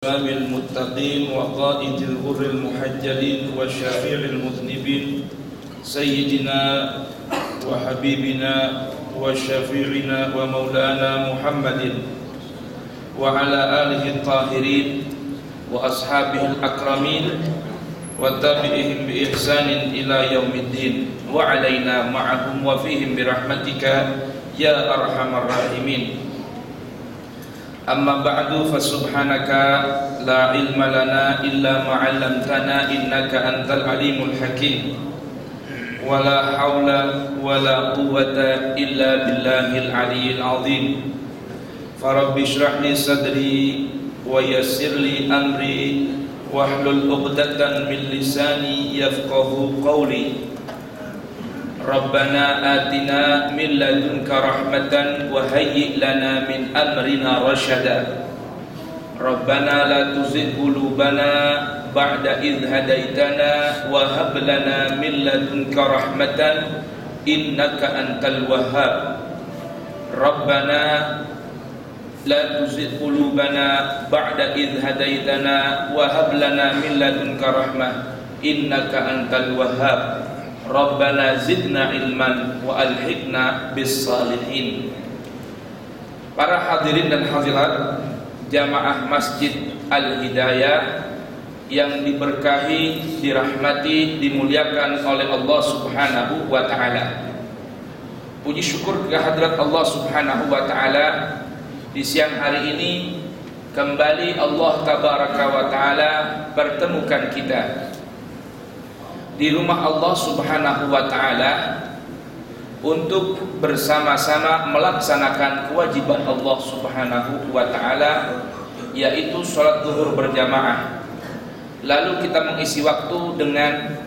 إمام المتقين وقائد الغر المحجلين وشفيع المذنبين سيدنا وحبيبنا وشفيعنا ومولانا محمد وعلى آله الطاهرين وأصحابه الأكرمين وتابعهم بإحسان إلى يوم الدين وعلينا معهم وفيهم برحمتك يا أرحم الراحمين. أما بعد فسبحانك لا علم لنا إلا ما علمتنا إنك أنت العليم الحكيم ولا حول ولا قوة إلا بالله العلي العظيم. فرب اشرح لي صدري ويسر لي أمري واحلل عقدة من لساني يفقه قولي. ربنا آتنا من لدنك رحمة وهيئ لنا من أمرنا رشدا. ربنا لا تزغ قلوبنا بعد إذ هديتنا وهب لنا من لدنك رحمة إنك أنت الوهاب. ربنا لا تزغ قلوبنا بعد إذ هديتنا وهب لنا من لدنك رحمة إنك أنت الوهاب. Rabbana zidna ilman wa alhiqna bis salihin. Para hadirin dan hadirat jamaah Masjid Al-Hidayah yang diberkahi, dirahmati, dimuliakan oleh Allah Subhanahu wa taala. Puji syukur kehadirat Allah Subhanahu wa taala di siang hari ini kembali Allah tabaraka wa taala pertemukan kita di rumah Allah Subhanahu wa taala untuk bersama-sama melaksanakan kewajiban Allah Subhanahu wa taala, yaitu salat zuhur berjamaah. Lalu kita mengisi waktu dengan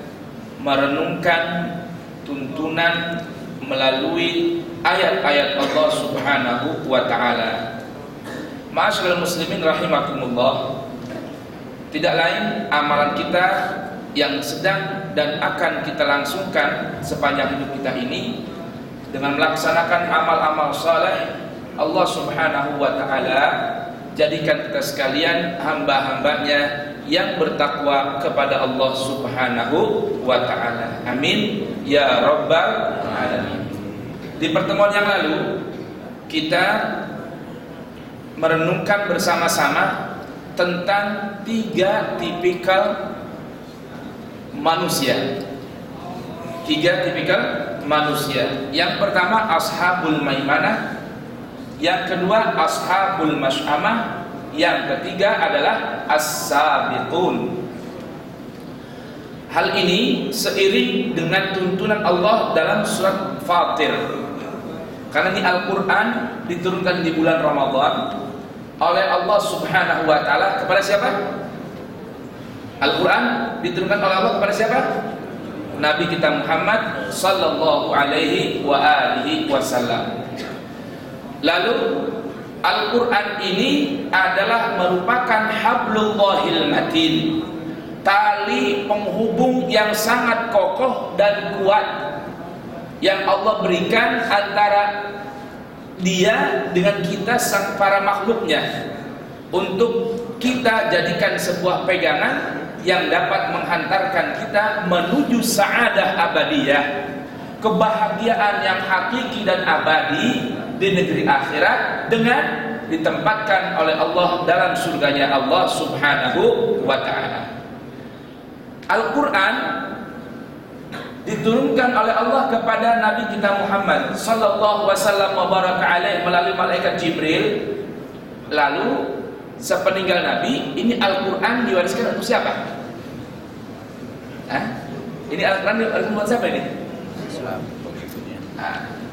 merenungkan tuntunan melalui ayat-ayat Allah Subhanahu wa taala. Ma'asyiral muslimin rahimakumullah, tidak lain amalan kita yang sedang dan akan kita langsungkan sepanjang hidup kita ini dengan melaksanakan amal-amal saleh. Allah Subhanahu wa taala jadikan kita sekalian hamba-hambanya yang bertakwa kepada Allah Subhanahu wa taala. Amin ya rabbal alamin. Di pertemuan yang lalu kita merenungkan bersama-sama tentang 3 tipikal manusia. 3 tipikal manusia. Yang pertama ashabul maimanah, yang kedua ashabul masy'amah, yang ketiga adalah as-sabiqun. Hal ini seiring dengan tuntunan Allah dalam surat Fatir. Karena ini Al-Qur'an diturunkan di bulan Ramadan oleh Allah Subhanahu wa taala kepada siapa? Al-Quran diturunkan oleh Allah kepada siapa? Nabi kita Muhammad sallallahu alaihi wa alihi wasallam. Lalu Al-Quran ini adalah merupakan hablullahil matin, tali penghubung yang sangat kokoh dan kuat yang Allah berikan antara Dia dengan kita sang para makhluknya, untuk kita jadikan sebuah pegangan yang dapat menghantarkan kita menuju sa'adah abadiyah, kebahagiaan yang hakiki dan abadi di negeri akhirat dengan ditempatkan oleh Allah dalam surganya Allah Subhanahu wa ta'ala. Al-Quran diturunkan oleh Allah kepada Nabi kita Muhammad sallallahu wasallam wa baraka alaih melalui malaikat Jibril. Lalu sepeninggal Nabi, ini Al-Quran diwariskan untuk siapa? Ini Al-Quran diwariskan untuk siapa ini?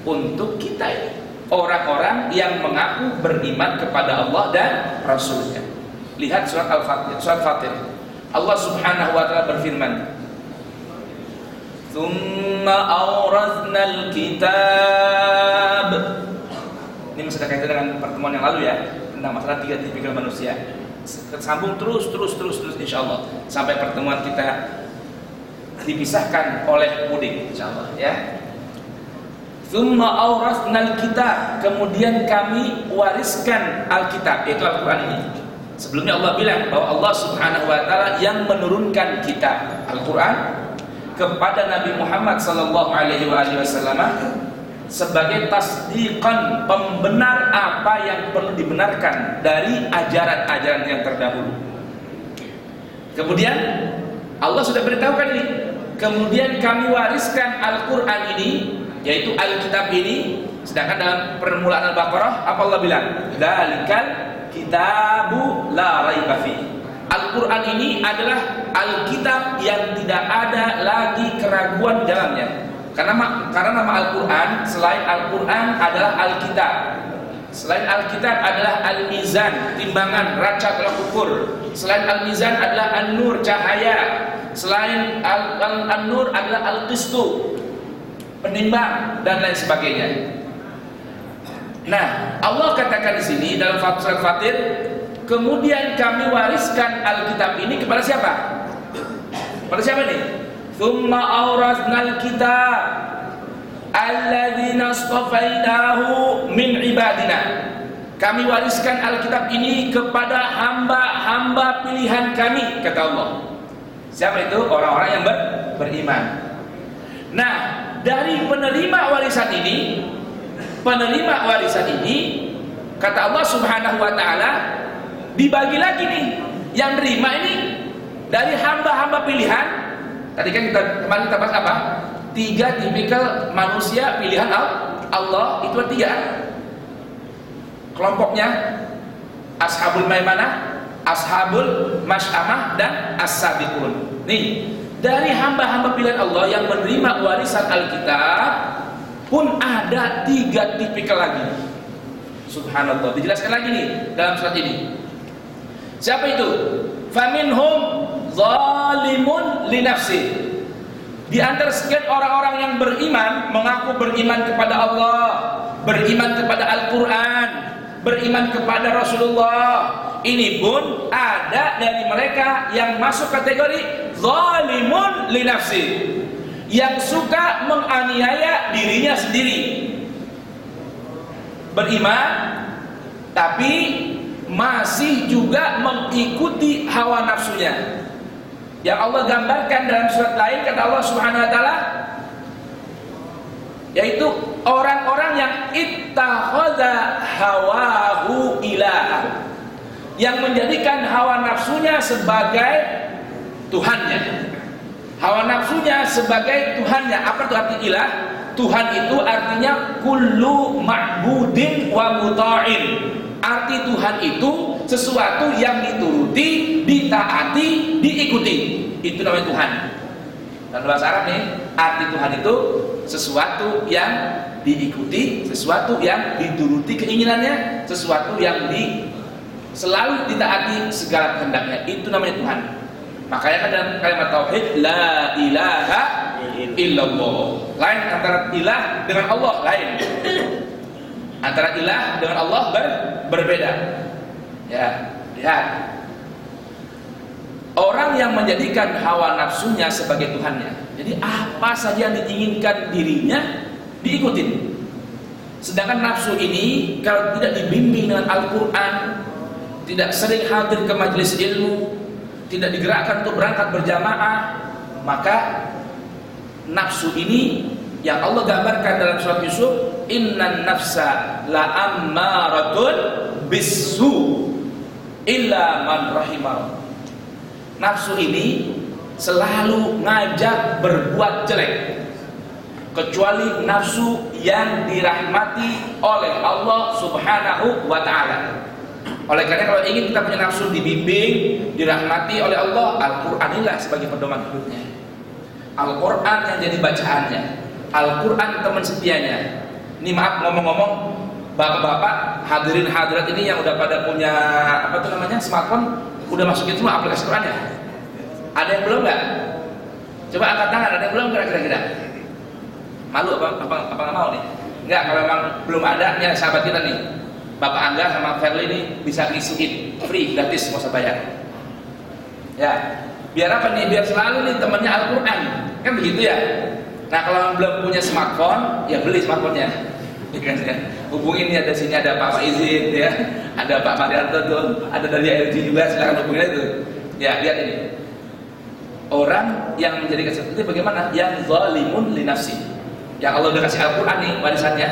Untuk kita ini, orang-orang yang mengaku beriman kepada Allah dan Rasulnya. Lihat surat Al-Fatir, surat Fatir. Allah Subhanahu wa ta'ala berfirman, "Tsumma awrathnal kitab." Ini masih ada kaitan dengan pertemuan yang lalu ya, tentang masalah 3 tipikal manusia. Sambung terus insyaallah sampai pertemuan kita dipisahkan oleh mudik insyaallah ya. Tsumma awrathnal kitab, kemudian kami wariskan Alkitab, yaitu Al-Quran ini. Sebelumnya Allah bilang bahwa Allah Subhanahu wa taala yang menurunkan kitab Al-Qur'an kepada Nabi Muhammad sallallahu alaihi wasallam sebagai tasdiqan, pembenar apa yang perlu dibenarkan dari ajaran-ajaran yang terdahulu. Kemudian Allah sudah beritahukan ini. Kemudian kami wariskan Al-Qur'an ini, yaitu Alkitab ini, sedangkan dalam permulaan Al-Baqarah apa Allah bilang? Dzalikal kitabu la raiba fi. Al-Quran ini adalah Alkitab yang tidak ada lagi keraguan di dalamnya. Karena nama Al-Quran, selain Al-Quran adalah Alkitab. Selain Alkitab adalah Al-Mizan, timbangan, raca tolak ukur. Selain Al-Mizan adalah An-Nur, cahaya. Selain An-Nur adalah Al-Qistu, penimbang, dan lain sebagainya. Nah, Allah katakan di sini dalam surat Fatir, kemudian kami wariskan Alkitab ini kepada siapa? Kepada siapa nih? Tsumma awrasnal kitab alladzina astafainahu min ibadina. Kami wariskan Alkitab ini kepada hamba-hamba pilihan kami, kata Allah. Siapa itu? Orang-orang yang beriman. Nah, dari penerima warisan ini, kata Allah Subhanahu wa taala, dibagi lagi nih. Yang terima ini dari hamba-hamba pilihan. Tadi kan kemarin kita bahas apa? 3 tipikal manusia pilihan Allah, itu ada 3. Kelompoknya Ashabul Maimanah, Ashabul Masy'amah, dan As-Sabiqun. Nih, dari hamba-hamba pilihan Allah yang menerima warisan Alkitab pun ada 3 tipikal lagi. Subhanallah, dijelaskan lagi nih dalam surat ini. Siapa itu? Faminhum zalimun li nafsi. Di antara sekian orang-orang yang beriman, mengaku beriman kepada Allah, beriman kepada Al-Quran, beriman kepada Rasulullah, ini pun ada dari mereka yang masuk kategori zalimun li nafsi, yang suka menganiaya dirinya sendiri. Beriman tapi masih juga mengikuti hawa nafsunya. Yang Allah gambarkan dalam surat lain, kata Allah Subhanahu wa taala, yaitu orang-orang yang ittakhadha hawahu ilaha, yang menjadikan hawa nafsunya sebagai Tuhannya. Hawa nafsunya sebagai Tuhannya. Apa itu arti ilah? Tuhan itu artinya kullu ma'budin wa muta'in. Arti Tuhan itu sesuatu yang dituruti, ditaati, diikuti. Itu namanya Tuhan. Dan bahasa Arab nih, arti Tuhan itu sesuatu yang diikuti, sesuatu yang dituruti keinginannya, sesuatu yang selalu ditaati segala kehendaknya. Itu namanya Tuhan. Makanya kan dalam kalimat tauhid, la ilaha illallah. Lain antara ilah dengan Allah, lain. Antara ilah dengan Allah berbeda. Ya, lihat. Orang yang menjadikan hawa nafsunya sebagai Tuhannya. Jadi apa saja yang diinginkan dirinya diikutin. Sedangkan nafsu ini kalau tidak dibimbing dengan Al-Quran, tidak sering hadir ke majelis ilmu, tidak digerakkan untuk berangkat berjamaah, maka nafsu ini yang Allah gambarkan dalam surat Yusuf, innan nafsa la ammaratun bisu illa man rahimah. Nafsu ini selalu ngajak berbuat jelek, kecuali nafsu yang dirahmati oleh Allah Subhanahu wa ta'ala. Oleh karena kalau ingin kita punya nafsu dibimbing, dirahmati oleh Allah, Al-Quran inilah sebagai pedoman hidupnya. Al-Quran yang jadi bacaannya, Al-Quran teman setianya. Ini maaf ngomong-ngomong, bapak-bapak hadirin hadirat ini yang udah pada punya apa tuh namanya smartphone, udah masukin semua aplikasi Quran ya? Ada yang belum nggak? Coba angkat tangan, ada yang belum kira-kira? Malu apa nggak mau nih? Nggak, kalau memang belum ada, ya sahabat kita nih, Bapak Angga sama Verly ini bisa ngisiin free, gratis, nggak usah bayar. Ya, biar apa nih? Biar selalu nih temannya Al-Quran, kan begitu ya? Nah kalau belum punya smartphone, ya beli smartphone-nya. hubungin ya, dari sini ada Pak Izin ya, ada Pak Marianto tuh, ada dari LG juga, silakan hubungin itu. Ya, lihat ini. Orang yang menjadikan seperti itu bagaimana? Yang zalimun li nafsi. Yang Allah udah kasih Al-Qur'an nih warisannya.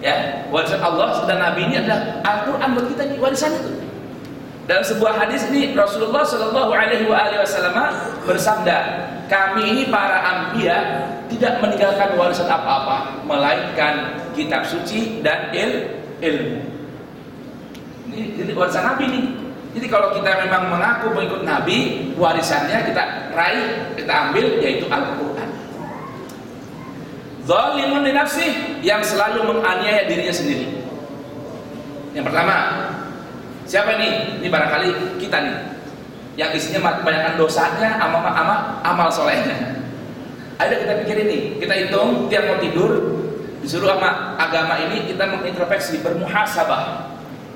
Ya, warisan Allah dan Nabi ini adalah Al-Qur'an buat kita nih, warisan itu. Dalam sebuah hadis ini Rasulullah Shallallahu Alaihi Wasallam bersabda, kami ini para anbiya tidak meninggalkan warisan apa-apa melainkan kitab suci dan ilmu. Ini warisan Nabi nih. Jadi kalau kita memang mengaku mengikut Nabi, warisannya kita raih, kita ambil, yaitu Al-Quran. Zalimun li nafsih, yang selalu menganiaya dirinya sendiri. Yang pertama, siapa ini? Ini barangkali kita nih, yang isinya kebanyakan dosanya, amal solehnya. Ayo kita pikirin nih, kita hitung tiap mau tidur, disuruh sama agama ini kita mengintrospeksi, bermuhasabah,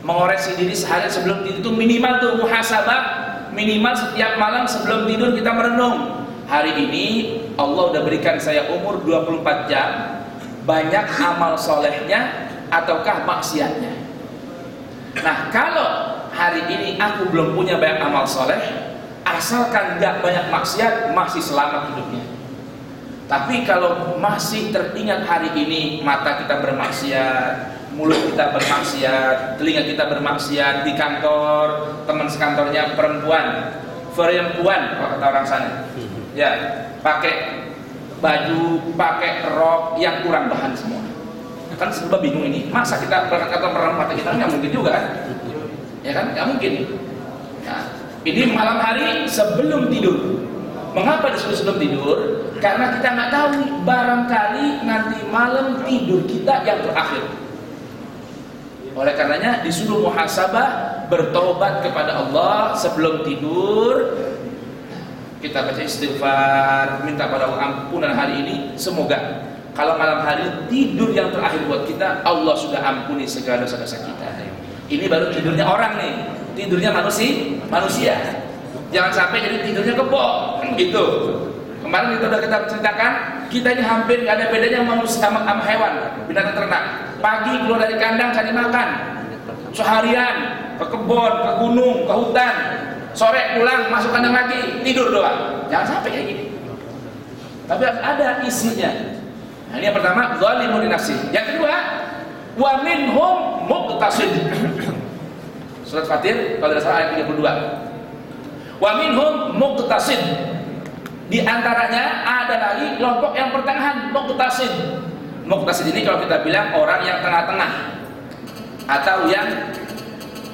mengoreksi diri sehari sebelum tidur. Itu minimal tuh muhasabah, minimal setiap malam sebelum tidur kita merenung. Hari ini Allah udah berikan saya umur 24 jam, banyak amal solehnya ataukah maksiatnya. Nah, kalau hari ini aku belum punya banyak amal soleh, asalkan gak banyak maksiat, masih selamat hidupnya. Tapi kalau masih teringat hari ini mata kita bermaksiat, mulut kita bermaksiat, telinga kita bermaksiat, di kantor teman sekantornya perempuan kalau kata orang sana, ya pakai baju, pakai rok yang kurang bahan semua. Kan serba bingung ini. Masa kita berangkat kantor perempuan mata kita nggak mungkin juga kan? Ya kan, nggak mungkin. Nah, ini malam hari sebelum tidur. Mengapa disuruh sebelum tidur? Karena kita nggak tahu nih, barangkali nanti malam tidur kita yang terakhir. Oleh karenanya disuruh muhasabah, bertobat kepada Allah sebelum tidur. Kita baca istighfar, minta pada Allah ampunan hari ini. Semoga kalau malam hari tidur yang terakhir buat kita, Allah sudah ampuni segala dosa-dosa kita. Ini baru tidurnya orang nih, tidurnya manusia. Jangan sampai jadi tidurnya kebo, gitu. Kemarin kita ceritakan, kita ini hampir nggak ada bedanya sama hewan, binatang ternak. Pagi keluar dari kandang cari makan, seharian ke kebun, ke gunung, ke hutan. Sore pulang masuk kandang lagi, tidur doang. Jangan sampai kayak gini. Tapi ada isinya. Nah, ini yang pertama, zalimun li nafsi. Yang kedua, wa minhum muqtasid. Surat Fatir kalau tidak salah ayat 32. Wa minhum muqtasid. Di antaranya ada lagi kelompok yang pertengahan, muqtasid. Muqtasid ini kalau kita bilang orang yang tengah-tengah atau yang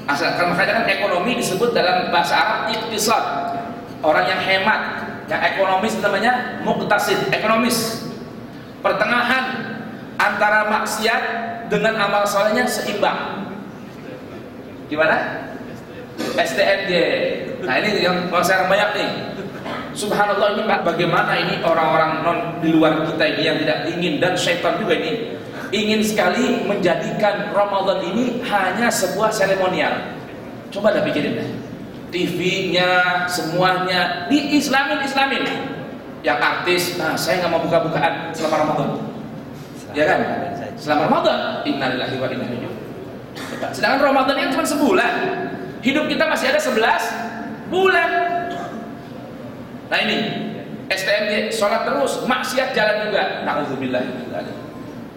asalkan, makanya kan ekonomi disebut dalam bahasa Arab iqtisad. Orang yang hemat, yang ekonomis namanya muqtasid, ekonomis. Pertengahan antara maksiat dengan amal solehnya seimbang. Gimana? STNJ. Nah, ini yang sekarang banyak nih. Subhanallah, ini Pak, bagaimana ini orang-orang non di luar kita ini yang tidak ingin, dan syaitan juga ini ingin sekali menjadikan Ramadan ini hanya sebuah seremonial. Coba dah pikirin deh. TV-nya semuanya diislamin. Yang artis, nah saya nggak mau buka-bukaan selama Ramadan. Ya kan? Selama Ramadan, innalillahi wa inna ilaihi raji'un. Sedangkan Ramadan ini cuma sebulan. Hidup kita masih ada 11 bulan. Nah ini STMJ, sholat terus, maksiat jalan juga. Na'udzubillah.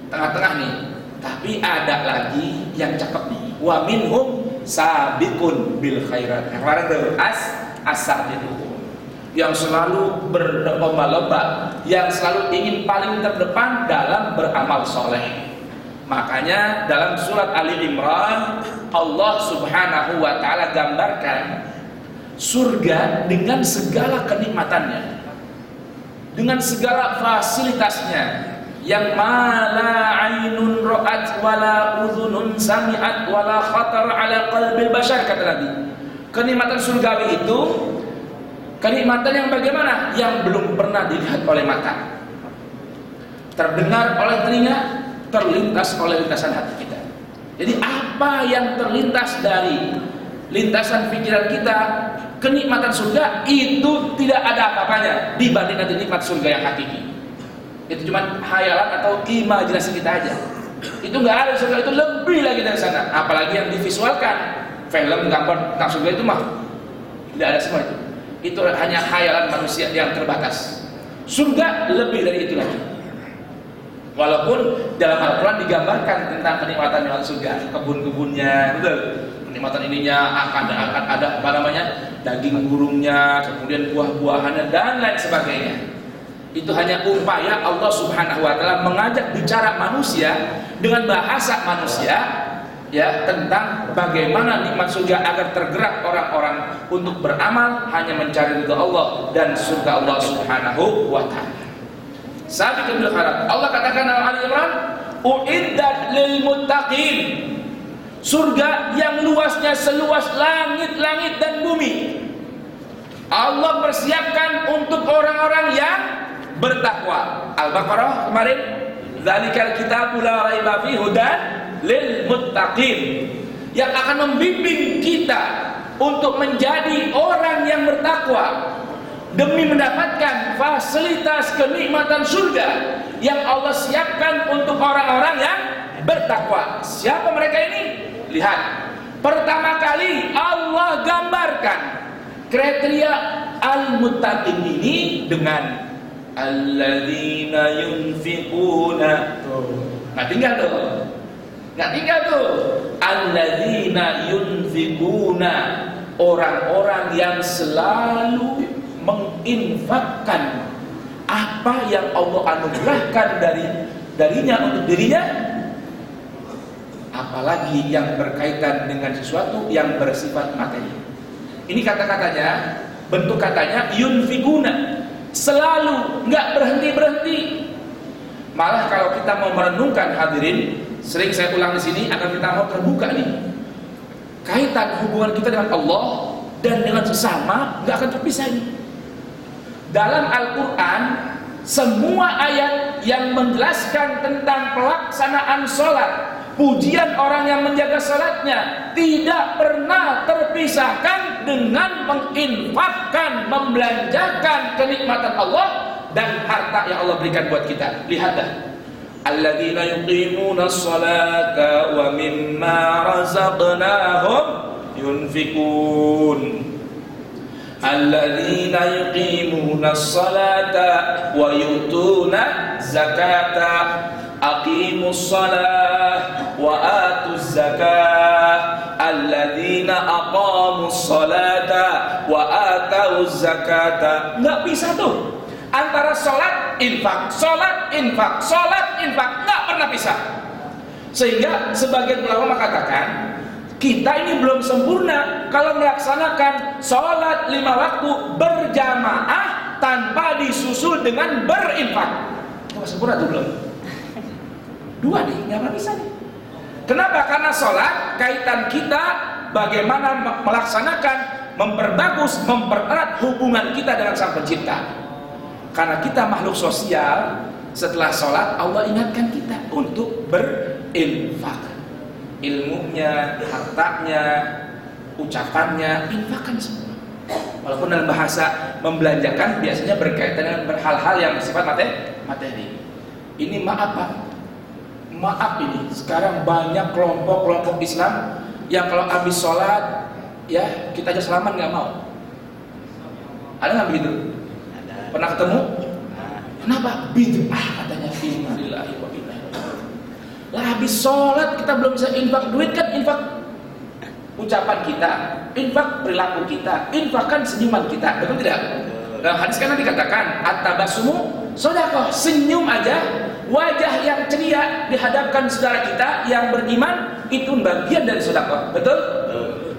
Tengah-tengah nih. Tapi ada lagi yang cakep nih. Wa minhum sabiqun bil khairat. Kemarin tuh as-sabiqun, yang selalu berlomba-lomba, yang selalu ingin paling terdepan dalam beramal soleh. Makanya dalam surat Ali Imran Allah Subhanahu wa ta'ala gambarkan surga dengan segala kenikmatannya, dengan segala fasilitasnya, yang mala ainun ra'at wala udhunun sami'at wala khatar ala qalbil bashar, kata Nabi. Kenikmatan surgawi itu kenikmatan yang bagaimana? Yang belum pernah dilihat oleh mata, terdengar oleh telinga, terlintas oleh lintasan hati kita. Jadi apa yang terlintas dari lintasan pikiran kita, kenikmatan surga itu tidak ada apa-apanya dibandingkan nikmat surga yang hakiki. Itu cuma khayalan atau imajinasi kita aja. Itu nggak ada surga, itu lebih lagi dari sana. Apalagi yang divisualkan, film, gambar tentang surga itu mah tidak ada semua itu. Itu hanya khayalan manusia yang terbatas. Surga lebih dari itu lagi. Walaupun dalam Al-Quran digambarkan tentang kenikmatan surga, kebun-kebunnya, betul. Kenikmatan ininya akan ada apa namanya, daging burungnya, kemudian buah-buahannya dan lain sebagainya. Itu hanya upaya Allah Subhanahu wa taala mengajak bicara manusia dengan bahasa manusia, ya, tentang bagaimana nikmat surga agar tergerak orang-orang untuk beramal hanya mencari ridha Allah dan surga Allah Subhanahu wa taala. Sabiqul khairat. Allah katakan dalam Ali Imran, "Uiddat lil muttaqin." Surga yang luasnya seluas langit-langit dan bumi. Allah persiapkan untuk orang-orang yang bertakwa. Al-Baqarah kemarin, "Dzalikal kitabu la raiba fihi hudan lil muttaqin." Yang akan membimbing kita untuk menjadi orang yang bertakwa demi mendapatkan fasilitas kenikmatan surga yang Allah siapkan untuk orang-orang yang bertakwa. Siapa mereka ini? Lihat, pertama kali Allah gambarkan kriteria al-muttaqin ini dengan alladzina yunfiquna. Nggak tinggal tuh. Alladzina yunfiquna, orang-orang yang selalu menginfakkan apa yang Allah anugerahkan darinya untuk dirinya, apalagi yang berkaitan dengan sesuatu yang bersifat materi. Ini kata-katanya, bentuk katanya yunfikuna, selalu, nggak berhenti-berhenti. Malah kalau kita mau merenungkan, hadirin, sering saya ulang di sini agar kita mau terbuka nih, kaitan hubungan kita dengan Allah dan dengan sesama nggak akan terpisah nih. Dalam Al-Quran, semua ayat yang menjelaskan tentang pelaksanaan sholat, pujian orang yang menjaga sholatnya, tidak pernah terpisahkan dengan menginfakkan, membelanjakan kenikmatan Allah dan harta yang Allah berikan buat kita. Lihatlah, alladzina yuqimuna sholata wa mimma razaqnahum yunfikun. Alladzina yuqimuna sholata wa yutuna zakata. Aqimus shalah wa atuz zakah. Alladzina aqamus sholata wa atauz zakata. Nggak bisa tuh antara sholat infak, sholat infak, sholat infak, nggak pernah bisa. Sehingga sebagian ulama mengatakan kita ini belum sempurna kalau melaksanakan sholat 5 waktu berjamaah tanpa disusul dengan berinfak. Itu sempurna tuh belum? 2 nih, nggak bisa nih. Kenapa? Karena sholat kaitan kita bagaimana melaksanakan, memperbagus, mempererat hubungan kita dengan Sang Pencipta. Karena kita makhluk sosial, setelah sholat Allah ingatkan kita untuk berinfak. Ilmunya, hartanya, ucapannya, infakkan semua. Walaupun dalam bahasa membelanjakan biasanya berkaitan dengan hal-hal yang bersifat materi. Ini maaf ini, sekarang banyak kelompok-kelompok Islam yang kalau habis sholat, ya kita aja salaman nggak mau. Ada nggak begitu? Pernah ketemu? Kenapa? Bid'ah katanya. Innalillahi wa inna ilaihi raji'un. Lah habis sholat kita belum bisa infak duit kan, infak ucapan kita, infak perilaku kita, infakkan senyuman kita, betul tidak? Dalam hadis kan dikatakan at-tabassumu sedekah, senyum aja, wajah yang ceria dihadapkan saudara kita yang beriman itu bagian dari sedekah, betul?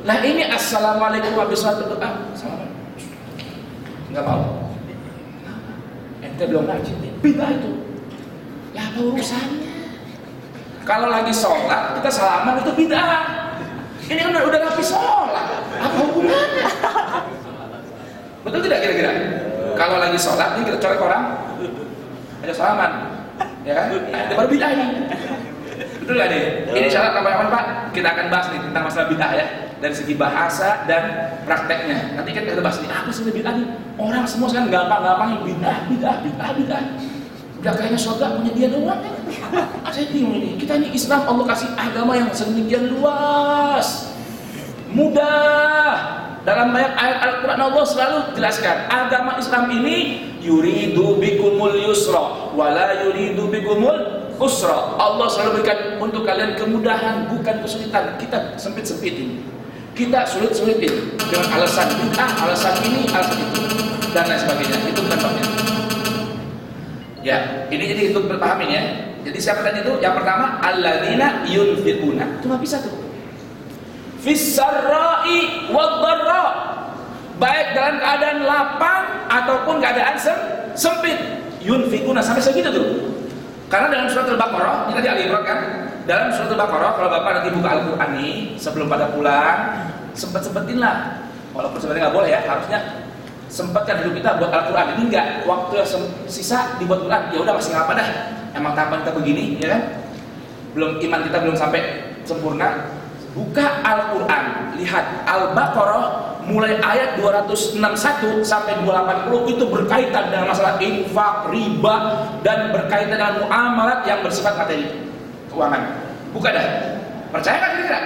Nah ini assalamualaikum habis sholat berdoa, assalamualaikum, nggak mau. Ente belum ngaji, bid'ah itu. Ya apa urusannya? Kalau lagi sholat kita salaman itu bid'ah. Ini kan udah habis sholat, apa hubungannya? Betul tidak kira-kira? Kalau lagi sholat ini kita colek orang, ada salaman, ya kan? Nah, itu baru bid'ah ini. Betul nggak nih? Ini syarat apa Pak? Kita akan bahas nih tentang masalah bid'ah ya, dari segi bahasa dan prakteknya. Nanti kan kita bahas nih apa sih bid'ah nih? Orang semua sekarang gampang-gampang bid'ah. Udah kayaknya surga punya dia doang ya. Saya bingung ini. Kita ini Islam, Allah kasih agama yang sedemikian luas, mudah. Dalam banyak ayat Al-Quran Allah selalu jelaskan agama Islam ini yuridu bikumul yusra wala yuridu bikumul usra. Allah selalu berikan untuk kalian kemudahan, bukan kesulitan. Kita sempit-sempitin, kita sulit-sulitin dengan alasan bid'ah, alasan ini, alasan itu, dan lain sebagainya. Itu bukan babnya. Ya, ini jadi untuk berpahamin ya. Jadi siapa tadi itu? Yang pertama, alladzina yunfiquna. Itu nggak bisa tuh. Fis-sarra'i wad-dharra. Baik dalam keadaan lapang ataupun keadaan sempit. Yunfiquna sampai segitu tuh. Karena dalam surat Al-Baqarah, ini tadi Ali Imran kan? Dalam surat Al-Baqarah, kalau Bapak nanti buka Al-Qur'an nih sebelum pada pulang, sempetin lah. Walaupun sebenarnya nggak boleh ya, harusnya sempatkan hidup kita buat Al-Quran. Ini enggak, waktu yang sisa dibuat Quran, ya udah masih nggak apa dah. Emang tahapan kita begini, ya kan? Belum, iman kita belum sampai sempurna. Buka Al-Quran, lihat Al-Baqarah mulai ayat 261 sampai 280 itu berkaitan dengan masalah infak, riba, dan berkaitan dengan muamalat yang bersifat materi keuangan. Buka dah. Percaya kan kira-kira?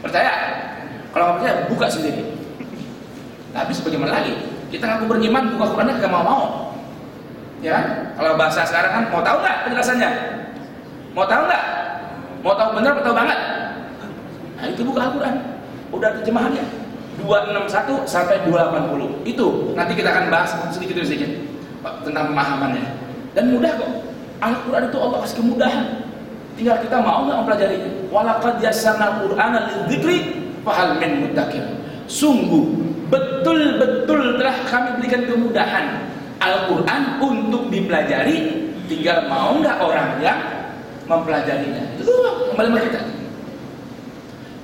Percaya? Kalau nggak percaya, buka sendiri. Tapi bagaimana lagi? Kita ngaku beriman, buka Qurannya gak mau. Ya, kalau bahasa sekarang kan, mau tahu nggak penjelasannya? Mau tahu nggak? Mau tahu benar, mau tahu banget? Nah itu buka Al-Quran, udah terjemahannya 261 sampai 280. Itu nanti kita akan bahas sedikit demi sedikit tentang pemahamannya. Dan mudah kok. Al-Quran itu Allah kasih kemudahan. Tinggal kita mau nggak mempelajarinya. Walaqad yassarnal Qur'ana lidzikri fahal min muddakir. Sungguh betul-betul telah kami berikan kemudahan Al-Quran untuk dipelajari. Tinggal mau nggak orang yang mempelajarinya. Itu kembali ke kita.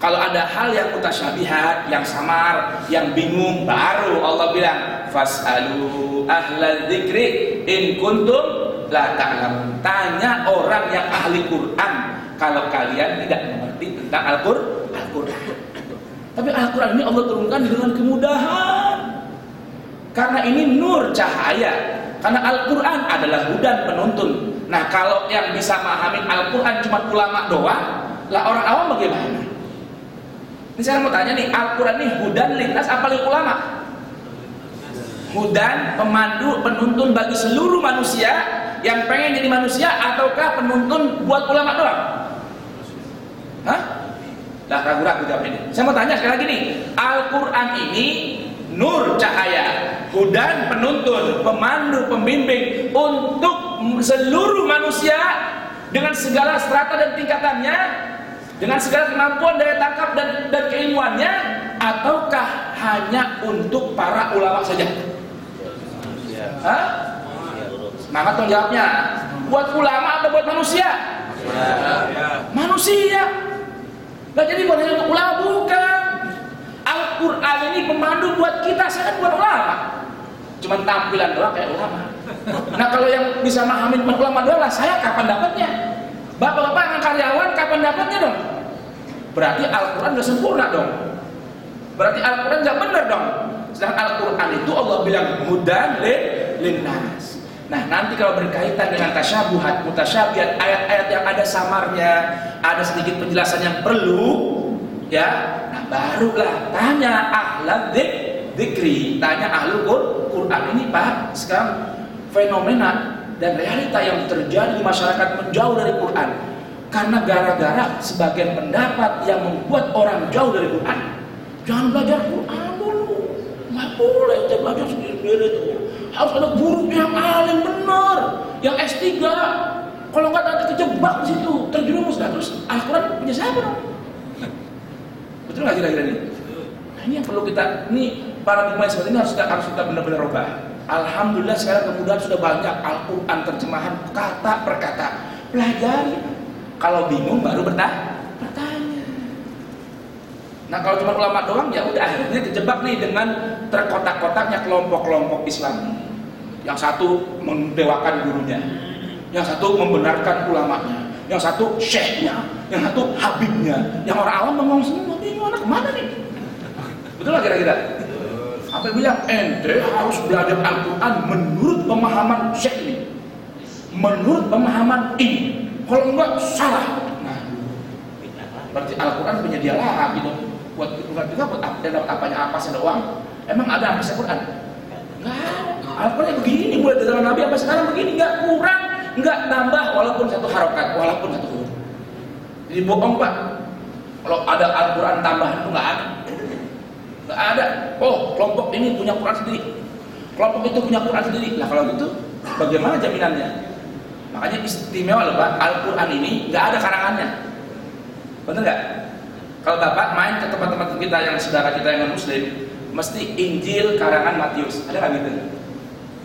Kalau ada hal yang mutasyabihat, yang samar, yang bingung, baru Allah bilang fas'alu ahlal dzikri in kuntum la ta'lamun. Tanya orang yang ahli Quran kalau kalian tidak mengerti tentang Al-Quran. Tapi Al-Quran ini Allah turunkan dengan kemudahan. Karena ini nur cahaya. Karena Al-Quran adalah hudan penuntun. Nah kalau yang bisa memahami Al-Quran cuma ulama doang, lah orang awam bagaimana? Ini saya mau tanya nih, Al-Quran ini hudan lintas apa ulama? Hudan, pemandu, penuntun bagi seluruh manusia yang pengen jadi manusia, ataukah penuntun buat ulama doang? Hah? Lah ragu-ragu jawab ini. Saya mau tanya sekali lagi nih, Al-Quran ini nur cahaya, hudan penuntun, pemandu, pembimbing untuk seluruh manusia dengan segala strata dan tingkatannya, dengan segala kemampuan daya tangkap dan keilmuannya, ataukah hanya untuk para ulama saja? Hah? Semangat dong jawabnya. Buat ulama atau buat manusia? Manusia. Nah jadi bukan hanya untuk ulama, bukan. Al-Quran ini pemandu buat kita, saya kan buat ulama. Cuma tampilan doang kayak ulama. Nah kalau yang bisa memahami ulama doang lah, saya kapan dapatnya? Bapak-bapak yang karyawan kapan dapatnya dong? Berarti Al-Quran gak sempurna dong. Berarti Al-Quran gak benar dong. Sedangkan Al-Quran itu Allah bilang hudan linnas. Nah nanti kalau berkaitan dengan tasyabuhat, mutasyabihat, ayat-ayat yang ada samarnya, ada sedikit penjelasan yang perlu, ya, nah barulah tanya ahlul dzikri, tanya ahlul Quran. Ini Pak, sekarang fenomena dan realita yang terjadi di masyarakat menjauh dari Quran karena gara-gara sebagian pendapat yang membuat orang jauh dari Quran. Jangan belajar Quran dulu, nggak boleh kita belajar sendiri-sendiri itu. Harus ada guru yang alim benar, yang S3. Kalau nggak nanti kejebak di situ, terjerumus. Terus Al-Quran punya siapa dong? Betul nggak kira-kira ini? Nah, ini yang perlu kita, ini paradigma seperti ini harus kita benar-benar rubah. Alhamdulillah sekarang kemudahan sudah banyak Al-Quran terjemahan kata per kata. Pelajari. Kalau bingung baru bertanya. Nah kalau cuma ulama doang ya udah akhirnya terjebak nih dengan terkotak-kotaknya kelompok-kelompok Islam. Yang satu mendewakan gurunya, yang satu membenarkan ulamanya, yang satu syekhnya, yang satu habibnya, yang orang awam ngomong semua. Ini anak kemana nih? Betul lah kira-kira? Apa bilang ente harus belajar Al-Quran menurut pemahaman syekh ini? menurut pemahaman ini. Kalau enggak salah. Nah, berarti Al-Quran punya dia lah gitu. Buat kita buat apa? Dapat apanya apa sih doang? Emang ada apa sih Al-Quran? Enggak ada. Al-Quran begini mulai dari zaman Nabi sampai sekarang begini, enggak kurang, enggak tambah walaupun satu harokat, walaupun satu huruf. Jadi bohong Pak. Kalau ada Al-Quran tambahan itu enggak ada. Enggak ada. Oh, kelompok ini punya Quran sendiri. Kelompok itu punya Quran sendiri. Lah kalau gitu bagaimana jaminannya? Makanya istimewa loh Pak, Al-Quran ini nggak ada karangannya. Bener nggak? Kalau Bapak main ke tempat-tempat kita yang saudara kita yang non-muslim, mesti Injil karangan Matius. Ada nggak gitu?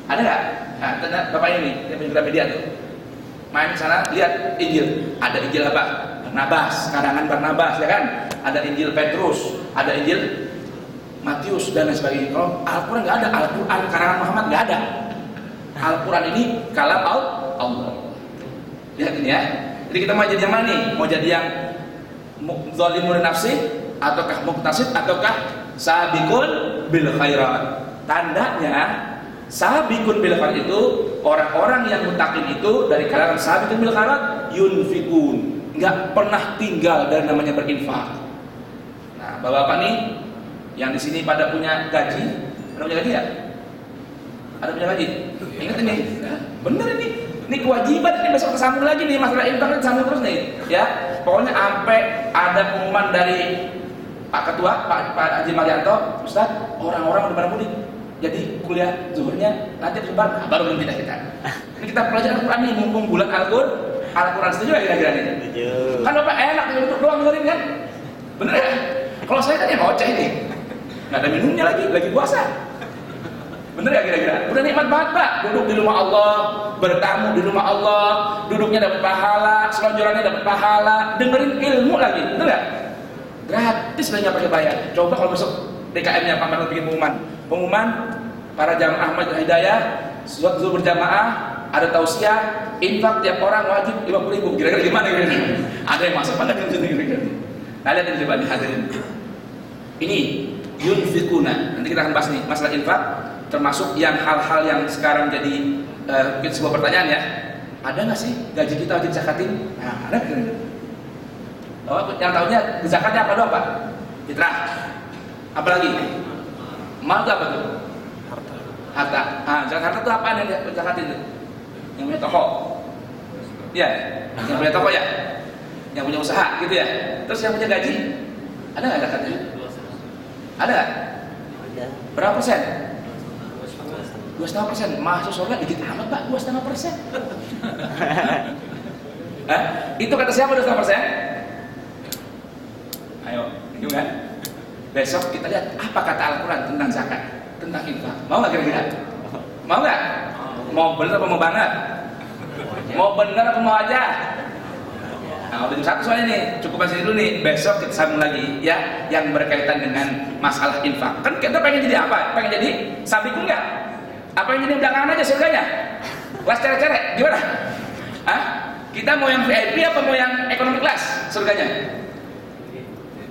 Ada nggak? Nah, tanya Bapak ini, yang punya media tuh. Main ke sana, lihat Injil. Ada Injil apa? Barnabas, karangan Barnabas, ya kan? Ada Injil Petrus, ada Injil Matius dan lain sebagainya. Kalau Al-Quran nggak ada, Al-Quran karangan Muhammad nggak ada. Al-Quran ini kalam Allah. Lihat ini ya. Jadi kita mau jadi yang mana nih? Mau jadi yang zalimun nafsi, ataukah muqtasid, ataukah sabiqun bil khairat? Tandanya sabiqun bil khairat itu orang-orang yang muttaqin itu dari kalangan sabiqun bil khairat yunfikun, nggak pernah tinggal dari namanya berinfak. Nah, bapak-bapak nih yang di sini pada punya gaji, ada punya gaji ya? Ada punya gaji? Ingat ini, bener ini kewajiban, ini besok kesambung lagi nih, masalah infak sambung terus nih, ya. Pokoknya sampai ada pengumuman dari Pak Ketua, Pak Haji Marianto, Ustaz, orang-orang udah pada mudik, jadi kuliah zuhurnya nanti sebar, baru pindah kita. Ini kita belajar Al-Quran nih, mumpung bulan Al-Quran setuju ya kira-kira nih? Setuju. Kan Bapak enak untuk doang dengerin kan? Bener ya? Kalau saya kan ya ngoceh nih, nggak ada minumnya lagi puasa. Bener ya kira-kira? Udah nikmat banget Pak, duduk di rumah Allah, bertamu di rumah Allah, duduknya dapat pahala, selonjorannya dapat pahala, dengerin ilmu lagi, bener gak? Gratis, banyak pakai bayar. Coba kalau besok DKM-nya Pak Marno bikin pengumuman para jamaah Ahmad Hidayah, sholat zuhur berjamaah, ada tausiah, infak tiap orang wajib 50.000. Kira-kira gimana kira-kira? Ada yang masuk pada di sini kira-kira. Nah, lihat ini coba dihadirin. Ini yunfikuna. Nanti kita akan bahas nih masalah infak, termasuk yang hal-hal yang sekarang jadi sebuah pertanyaan ya. Ada nggak sih gaji kita wajib zakatin? Nah, ada kan? Oh, yang tahunya zakatnya apa doang Pak? Fitrah. Apa lagi? Mal itu apa tuh? Harta. Ah, zakat harta itu apa yang zakatin itu? Yang punya toko. Iya, yang punya toko ya. Yang punya usaha gitu ya. Terus yang punya gaji? Ada nggak zakatnya? Ada? Berapa persen? 2,5%. Masuk surga dikit amat Pak, 2,5%. Itu kata siapa 2,5%? Ayo, itu kan? Besok kita lihat apa kata Al-Quran tentang zakat, tentang infak. Mau nggak kira-kira? Mau nggak? Mau bener apa mau banget? Mau bener apa mau aja? Nah, udah satu soalnya nih, cukup masih dulu nih. Besok kita sambung lagi ya, yang berkaitan dengan masalah infak. Kan kita pengen jadi apa? Pengen jadi sabiqun nggak? Apa yang jadi belakangan aja surganya? Kelas cere-cere, gimana? Hah? Kita mau yang VIP apa mau yang ekonomi kelas surganya?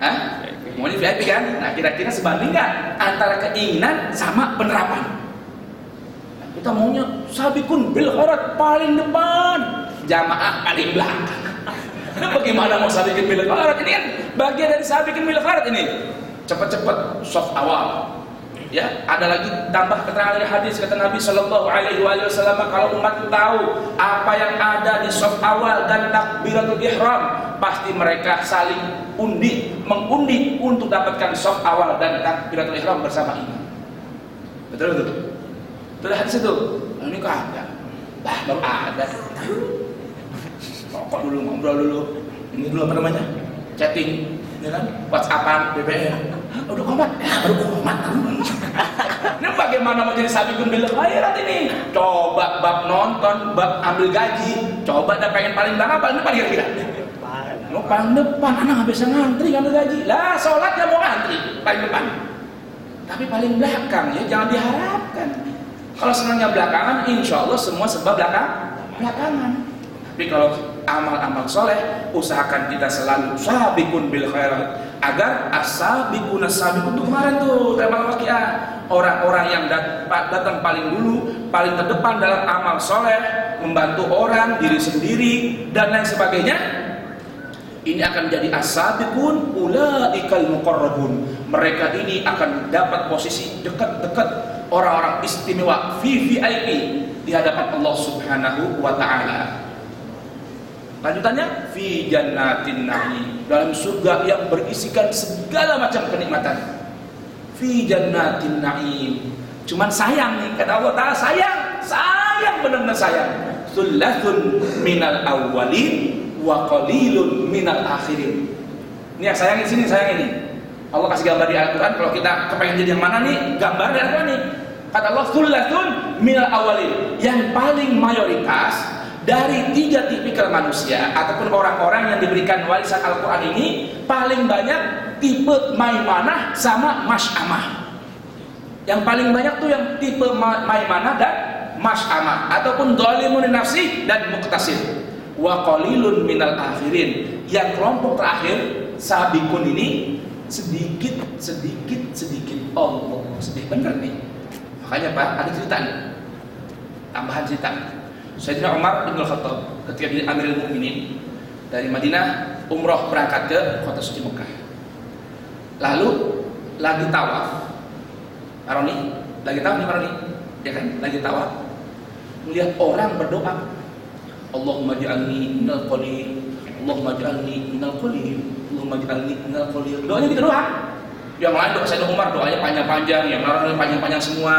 Hah? Mau ini VIP kan? Nah, kira-kira sebanding nggak antara keinginan sama penerapan? Nah, kita maunya sabiqun bil khairat paling depan, jamaah paling belakang. Bagaimana mau sabiqun bil khairat? Ini kan bagian dari sabiqun bil khairat ini. Cepat-cepat soft awal. Ya, ada lagi tambah keterangan dari hadis kata Nabi Shallallahu Alaihi Wasallam, kalau umat tahu apa yang ada di soft awal dan takbiratul ihram, pasti mereka saling mengundi untuk dapatkan soft awal dan takbiratul ihram bersama imam. Betul betul. Betul hadis itu. Ini kok ada? Bah, baru ada. Rokok dulu, ngobrol dulu. Ini dulu apa namanya? Chatting, ya kan? WhatsAppan, BBM. Udah komat, baru komat. Ini bagaimana mau jadi sabiqun bil khairat ini? Coba bab nonton, bab ambil gaji, coba dah pengen paling belakang apa? Ini paling kira-kira. Mau paling depan, anak nggak bisa ngantri ngambil gaji. Lah, sholat ya mau ngantri paling depan. Tapi paling belakang ya jangan diharapkan. Kalau senangnya belakangan, insya Allah semua sebab belakangan. Tapi kalau amal-amal soleh, usahakan kita selalu sabiqun bil khairat, agar as-sabiqun as-sabiqun itu kemarin tuh tema waqiah, orang-orang yang datang paling dulu, paling terdepan dalam amal soleh, membantu orang, diri sendiri dan lain sebagainya. Ini akan jadi as-sabiqun ulaikal muqarrabun. Mereka ini akan dapat posisi dekat-dekat orang-orang istimewa VIP di hadapan Allah Subhanahu wa taala. Lanjutannya fi jannatin na'im, dalam surga yang berisikan segala macam kenikmatan. Fi jannatin na'im. Cuman sayang nih, kata Allah Ta'ala, sayang benar-benar sayang. Sullatun minal awwalin wa qalilun minal akhirin. Ini yang sayang di sini, sayang ini. Allah kasih gambar di Al-Qur'an, kalau kita kepengen jadi yang mana nih? Gambar di Al-Qur'an nih. Kata Allah, sullatun minal awwalin, yang paling mayoritas dari 3 tipikal manusia ataupun orang-orang yang diberikan warisan Al-Qur'an ini, paling banyak tipe maimanah sama masy'amah. Yang paling banyak tuh yang tipe maimanah dan masy'amah, ataupun dhalimun nafsi dan muqtasid. Wa qalilun minal akhirin, yang kelompok terakhir sabiqun ini sedikit. Allah, sedih bener nih. Makanya Pak, ada cerita nih, tambahan cerita. Sayyidina Umar bin Khattab ketika jadi Amirul Mukminin dari Madinah umroh berangkat ke kota suci Mekah. Lalu lagi tawaf, Maroni, lagi tawaf nih Maroni, ya kan? Lagi tawaf, melihat orang berdoa, Allahumma ja'alni minal qalil, Allahumma ja'alni minal qalil, Allahumma ja'alni minal qalil. Doanya gitu doang. Yang lain doa Sayyidina Umar doanya panjang-panjang, yang lain panjang-panjang semua.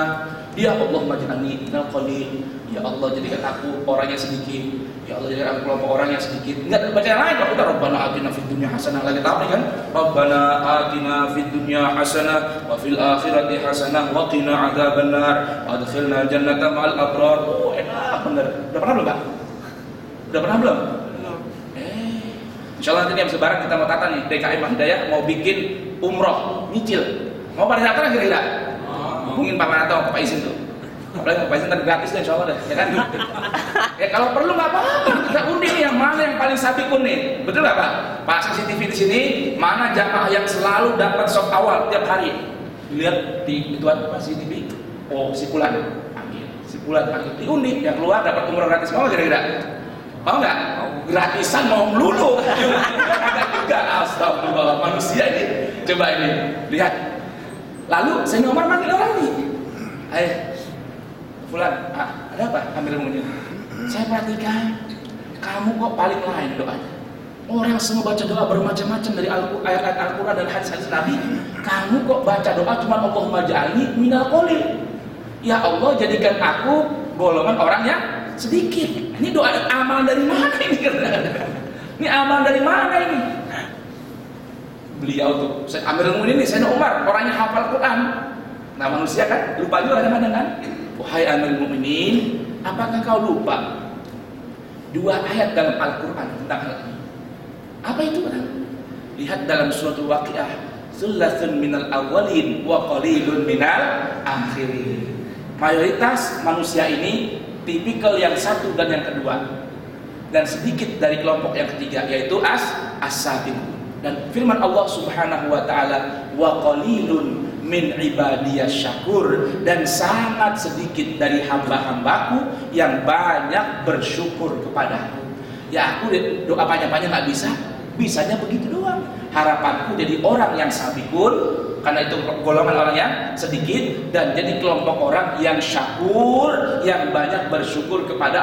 Dia Allahumma ja'alni minal qalil, ya Allah jadikan aku orang yang sedikit, ya Allah jadikan aku kelompok orang yang sedikit. Enggak baca yang lain, kalau kita Rabbana atina fid dunya hasanah, lagi tahu nih kan? Rabbana atina fid dunya hasanah wa fil akhirati hasanah wa qina adzabannar wa adkhilna jannata ma'al abrar. Oh, enak bener. Udah pernah belum, Pak? Udah pernah belum? Belum. Insyaallah nanti yang sebarang kita mau tata nih, DKM Hidayah mau bikin umroh nyicil. Mau pada datang kira-kira? Hubungin Pak Manato, Pak izin tuh. Apalagi Pak izin kan gratis deh insyaallah deh, ya kan? Ya kalau perlu nggak apa-apa, kita undi nih yang mana yang paling sabiqun nih. Betul nggak Pak? Pak CCTV di sini, mana jamaah yang selalu dapat sop awal tiap hari? Lihat di ituan Pak CCTV. Oh, si Fulan panggil, si Fulan panggil. Diundi, yang keluar dapat umroh gratis. Mau kira-kira? Mau nggak? Gratisan mau melulu. Juga astagfirullah, manusia ini. Coba ini, lihat. Lalu Sayyidina Umar manggil orang nih. Fulan, ada apa? Amirul Mukminin. Saya perhatikan kamu kok paling lain doanya. Orang semua baca doa bermacam-macam dari ayat Al-Quran dan hadis-hadis Nabi. Kamu kok baca doa cuma Allahumma ja'alni minal qalil. Ya Allah jadikan aku golongan orang yang sedikit. Ini doa amalan dari mana ini? Ini amalan dari mana ini? Beliau tuh Amirul Mukminin ini Sayyidina Umar, orangnya hafal Quran. Nah manusia kan lupa juga kadang-kadang kan. Wahai Amirul Mukminin, apakah kau lupa 2 ayat dalam Al-Quran tentang hal ini? Apa itu? Lihat dalam surat Al-Waqiah, sullatun minal awwalin wa qalilun minal akhirin. Mayoritas manusia ini tipikal yang satu dan yang kedua, dan sedikit dari kelompok yang ketiga, yaitu as-sabiqun. Dan firman Allah Subhanahu wa taala, wa qalilun min ibadiyas syakur, dan sangat sedikit dari hamba-hambaku yang banyak bersyukur kepadaku. Ya aku doa banyak-banyak nggak bisa, bisanya begitu doang. Harapanku jadi orang yang sabiqun, karena itu golongan orang yang sedikit, dan jadi kelompok orang yang syakur, yang banyak bersyukur kepada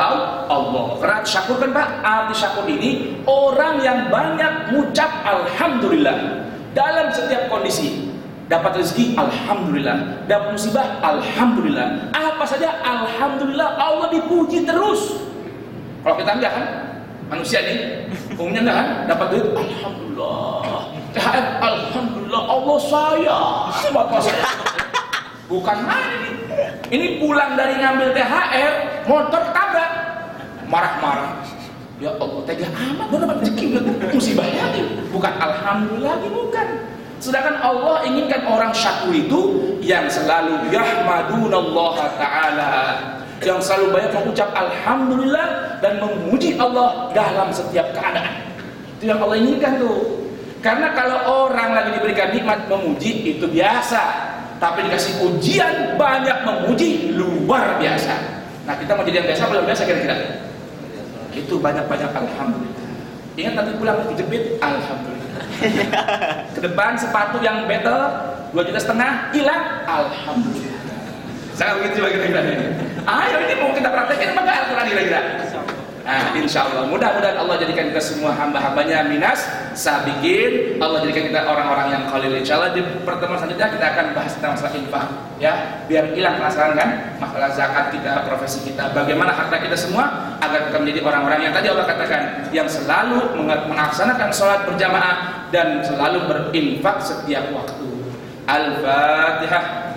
Allah. Karena syakur kan Pak, arti syakur ini orang yang banyak mengucap alhamdulillah dalam setiap kondisi. Dapat rezeki, alhamdulillah. Dapat musibah, alhamdulillah. Apa saja, alhamdulillah. Allah dipuji terus. Kalau kita enggak kan, manusia ini umumnya enggak kan, dapat duit, alhamdulillah. THR, alhamdulillah. Allah saya buat saya. Bukan main ini. Ini pulang dari ngambil THR, motor tabrak, marah-marah. Ya Allah, tega amat, gue dapat rezeki, musibah lagi. Bukan alhamdulillah lagi, bukan. Sedangkan Allah inginkan orang syakur itu yang selalu yahmadunallaha ta'ala, yang selalu banyak mengucap alhamdulillah dan memuji Allah dalam setiap keadaan. Itu yang Allah inginkan tuh. Karena kalau orang lagi diberikan nikmat memuji itu biasa, tapi dikasih ujian banyak memuji luar biasa. Nah, kita mau jadi yang biasa belum biasa kira-kira? Itu banyak-banyak alhamdulillah. Ingat nanti pulang dijepit, alhamdulillah. Ke depan sepatu yang better 2,5 juta hilang, alhamdulillah. Saya begitu kira-kira. Ayo ini mau kita praktekin apa enggak Al-Quran kira-kira? Nah, insya Allah mudah-mudahan Allah jadikan kita semua hamba-hambanya minas sabiqin. Allah jadikan kita orang-orang yang khalil. Insya Allah di pertemuan selanjutnya kita akan bahas tentang masalah infak, ya, biar hilang penasaran kan masalah zakat kita, profesi kita, bagaimana harta kita semua agar kita menjadi orang-orang yang tadi Allah katakan yang selalu melaksanakan sholat berjamaah dan selalu berinfak setiap waktu. Al-Fatihah.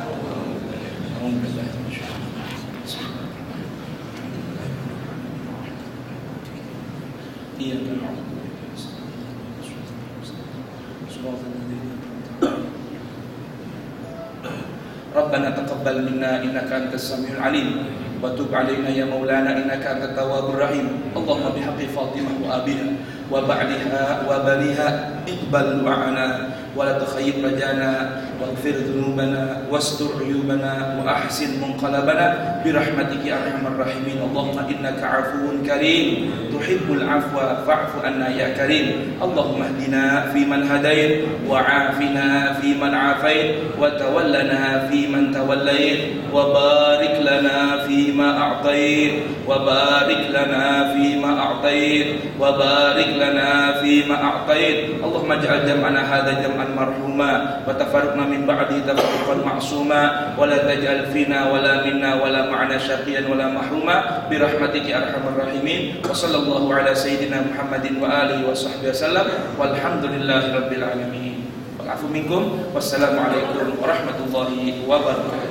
Rabbana taqabbal minna innaka antas samiul alim wa tub alaina ya maulana innaka antat tawwabur rahim. Allahumma bihaqqi Fatimah wa abiha wa ba'liha wa baniha iqbal du'ana wa la tukhayyib rajana waghfir dhunubana wastur 'uyubana wa ahsin munqalabana bi rahmatika ya arhamar rahimin. Allahumma innaka 'afuwun karim tuhibbul 'afwa fa'fu anna ya karim. Allahumma ihdina fi man hadait wa 'afina fi man 'afait wa tawallana fi man tawallait wa barik lana fi ma a'tait wa barik lana fi ma a'tait wa barik lana fi ma a'tait. Allahumma ij'al jam'ana hadza jam'an marhuma wa tafarraqna min ba'di tafarruqan ma'suma wa la taj'al fina wa la minna wa la ma'ana syaqiyan wa la mahruma bi rahmatika ya arhamar rahimin. Wa sallallahu ala sayyidina Muhammadin wa alihi wa sahbihi wasallam walhamdulillahi rabbil alamin. Wa'afu minkum. Wassalamu alaikum warahmatullahi wabarakatuh.